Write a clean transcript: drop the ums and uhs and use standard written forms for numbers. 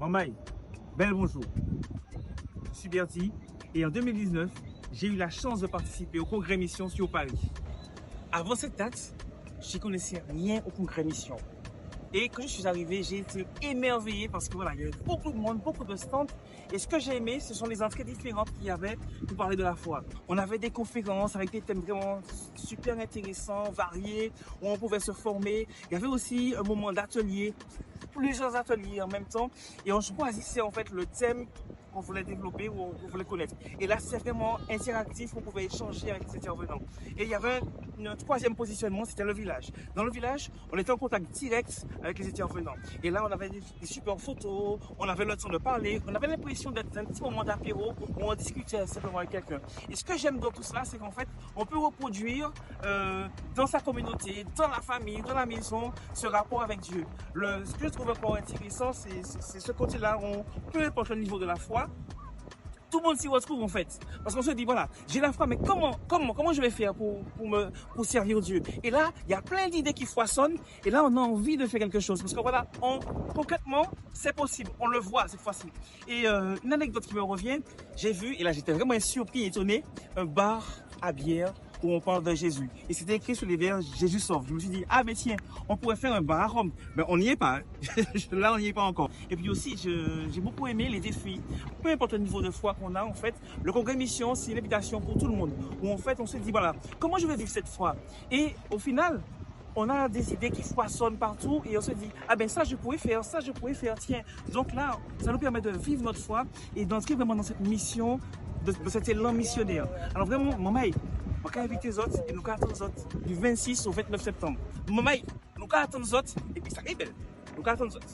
Maman, bel bonjour. Je suis Bertie et en 2019, j'ai eu la chance de participer au congrès Mission sur Paris. Avant cette date, je ne connaissais rien au congrès Mission. Et quand je suis arrivé, j'ai été émerveillé parce que voilà, il y avait beaucoup de monde, beaucoup de stands. Et ce que j'ai aimé, ce sont les entrées différentes qu'il y avait pour parler de la foi. On avait des conférences avec des thèmes vraiment super intéressants, variés, où on pouvait se former. Il y avait aussi un moment d'atelier, plusieurs ateliers en même temps. Et on choisissait en fait le thème qu'on voulait développer ou qu'on voulait connaître. Et là, c'est vraiment interactif, on pouvait échanger avec les intervenants. Et il y avait un troisième positionnement, c'était le village. Dans le village, on était en contact direct avec les intervenants. Et là, on avait des super photos, on avait le temps de parler, on avait l'impression d'être un petit moment d'apéro où on discutait simplement avec quelqu'un. Et ce que j'aime dans tout cela, c'est qu'en fait, on peut reproduire dans sa communauté, dans la famille, dans la maison, ce rapport avec Dieu. Ce que je trouve encore intéressant, c'est ce côté-là, peu importe le niveau de la foi, tout le monde s'y retrouve en fait. Parce qu'on se dit, voilà, j'ai la foi, mais comment je vais faire pour servir Dieu? Et là, il y a plein d'idées qui foisonnent. Et là, on a envie de faire quelque chose. Parce que voilà, concrètement, c'est possible. On le voit cette fois-ci. Et une anecdote qui me revient, j'ai vu, et là j'étais vraiment surpris et étonné, un bar à bière où on parle de Jésus. Et c'était écrit sur les verres, Jésus sauve. Je me suis dit, ah mais tiens, on pourrait faire un bar à Rome. Mais on n'y est pas. Là, on n'y est pas encore. Et puis aussi, j'ai beaucoup aimé les défis. Peu importe le niveau de foi qu'on a, en fait, le congrès Mission, c'est une invitation pour tout le monde. Où en fait, on se dit, voilà, comment je vais vivre cette foi? Et au final, on a des idées qui foisonnent partout et on se dit, ah ben ça je pourrais faire, tiens. Donc là, ça nous permet de vivre notre foi et d'entrer vraiment dans cette mission, de cet élan missionnaire. Alors vraiment, maman, on va inviter les autres et nous attendons les autres du 26 au 29 septembre. Maman, nous attendons les autres et puis ça est belle. Nous attendons les autres.